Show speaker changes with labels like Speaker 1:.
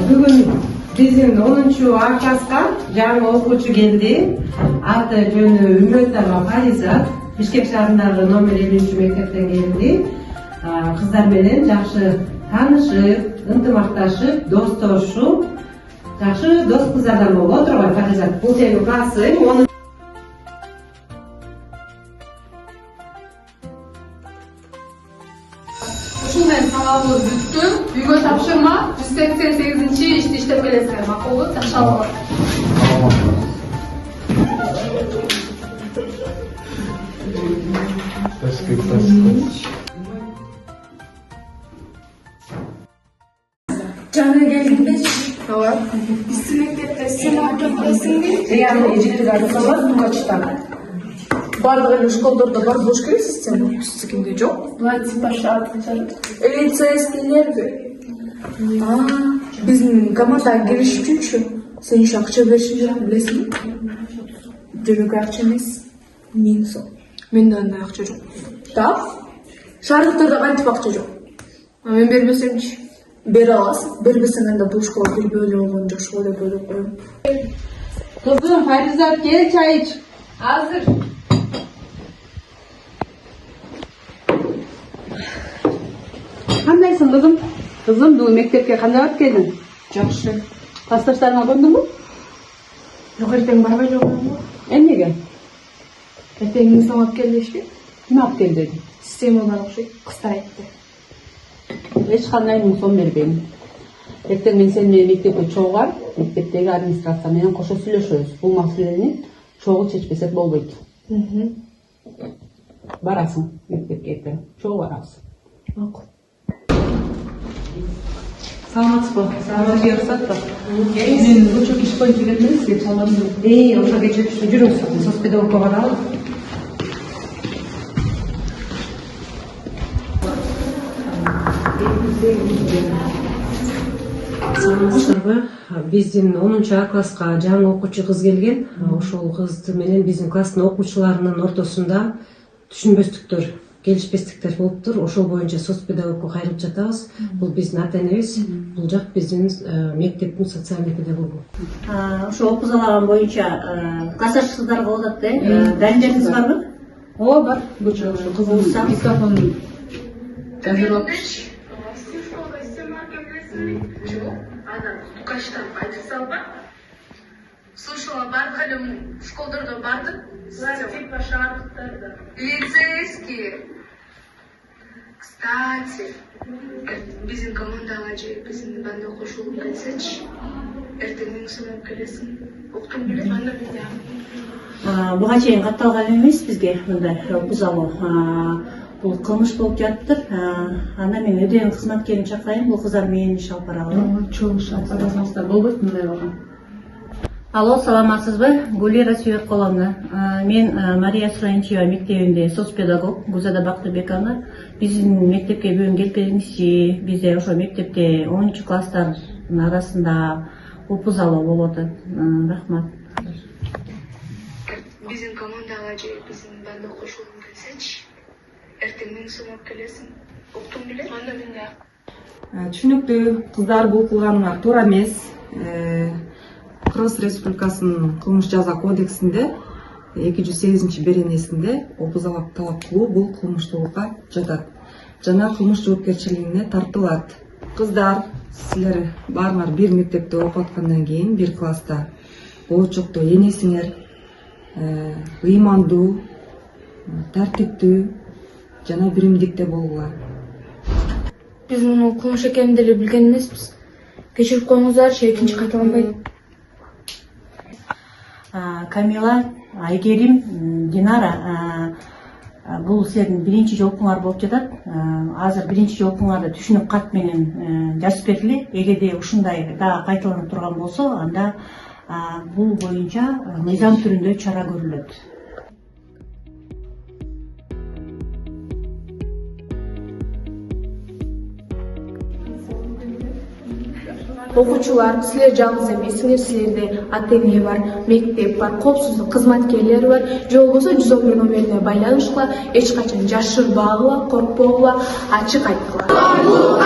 Speaker 1: Бүгін біздің 10-ші А классқа жаңа оқушы келді. Аты жөні Үмбетова Фариза. Бишкек шаарындагы номер 50 мектептен келди. Кыздар менен жакшы таанышып, ынтымакташып, достошуп, жакшы дос кыздардан болуп отурган Фариза. Бул сенин классың.
Speaker 2: Ушундай сабагыбыз бүттү. Үйгө тапшырма 188-чи ишти иштеп келесиңер. Макулбу, тапшыралып.
Speaker 3: Жаңа келдиңби?
Speaker 2: Ооба.
Speaker 3: Биздин мектепте сен айтып келсиңби?
Speaker 2: Яғни ежелгі арқалар Тукачтан. Барлық эле школдордо бар болуш керек система. Биздикинде жок.
Speaker 3: Владимир лицейскийлерби? Биздин командага кириш үчүнчү сен үчүн акча беришин керек, билесиңби? Жүрөк акча эмес, 1000 сом.
Speaker 2: Менде андай акча жок.
Speaker 3: Так? Шаардыктарда кантип акча жок?
Speaker 2: Мен бербесемчи?
Speaker 3: Бере аласың. Бербесең анда бул школа бир бөлүп алган жок, школа деп ойлоп коем.
Speaker 1: Кызым, Фариза, кел чай ич.
Speaker 2: Азыр.
Speaker 4: Кандайсың кызым? Кызым, бүгүн мектепке кандай барып келдиң?
Speaker 2: Жакшы.
Speaker 4: Классташтарыңа көндүңбү?
Speaker 2: Жок, эртең барбай жүргөнмүн.
Speaker 4: Эмнеге?
Speaker 2: Эртең 1000 сом алып кел дешти.
Speaker 4: Ким алып кел деди?
Speaker 2: Система бар окшойт. Кыздар айтты.
Speaker 4: Эч кандай 1000 сом бербейм. Эртең мен сени менен мектепке чогуу мектептеги администрация менен кошо сүйлөшөбүз. Бул маселени чогуу чечпесек болбойт. Барасың мектепке эртең. Чогуу барабыз.
Speaker 2: Макул.
Speaker 4: Саламатсызбы? Саламатсыз уруксатпы?
Speaker 1: Мен көчөк иш боюнча келдим, сизге чалдым. Ошо кече жүрүңүз, соцпедагогко баралы. Саламатсызбы? Биздин 10-чы А класска жаңы окуучу кыз келген. Ошол кызды менен биздин класстын окуучуларынын ортосунда түшүнбөстүктөр, келишпестиктер болуптур. Ошол боюнча соцпедагогко кайрылып жатабыз. Бул биздин ата-энебиз, бул жак биздин мектептин социальный педагогу.
Speaker 5: Ошо окуу залаган боюнча классташ кыздар болуп атат, дайындыгыңыз барбы?
Speaker 4: Ооба, бар. Ошо кызым диктофон жазып
Speaker 2: Тукачтан айтып салба. Слушала, бардык эле школдордо бардык. Типа шаардыктарда. Лицейские. Кстати, биздин командага же биздин банда кошулуп кетсечи, эртең 1000 сом алып келесиң. Октун билет, анда билет.
Speaker 5: Буга чейин катталган эмес бизге мындай окуу залуу. Бул кылмыш болуп жатыптыр. Анда мен өдөөн кызматкерин чакырайын, бул кыздар менен иш алып баралы.
Speaker 4: чогуу алып барасыңыздар болбойт мындай болгон.
Speaker 5: Алло, саламатсызбы? Гулира Сүйөткуловна. Мен Мария Сранчева мектебинде соцпедагог Гузада Бактыбековна. Биздин мектепке бүгүн келип келиңизчи. Бизде ошо мектепте 10-чы класстардын арасында окуу залуу болуп атат. Рахмат.
Speaker 2: Биздин командага же биздин банда кошулуп кетсечи, эртең 1000 сом алып келесиң. Октун билет, анда менде.
Speaker 6: Түшүнүктүү, кыздар бул кылганыңар туура эмес. Кыргыз Республикасынын кылмыш жаза кодексинде 208-беренесинде опузалап талап кылуу бул кылмыштуулукка жатат. Жана кылмыш жоопкерчилигине тартылат. Кыздар, силер баарыңар бир мектепте окуп аткандан кийин, бир класста болочокто энесиңер ыймандуу, тартиптүү жана биримдикте болгула.
Speaker 3: Биз муну кылмыш экенин деле билген эмеспиз. Кечирип коюңуздарчы, экинчи кайталамбайт.
Speaker 5: Камила, Айгерим, Динара, бул силердин биринчи жолкуңар болуп жатат. Азыр биринчи жолкуңарды түшүнүк кат менен жазып бергиле. Эгерде ушундай да кайталанып турган болсо, анда бул боюнча мыйзам түрүндө чара көрүлөт.
Speaker 7: окуучулар, силер жалгыз эмессиңер, силерде ата эне бар, мектеп бар, коопсуздук кызматкерлери бар. Же болбосо 111 номерине байланышкыла, эч качан жашырбагыла, коркпогула, ачык айткыла.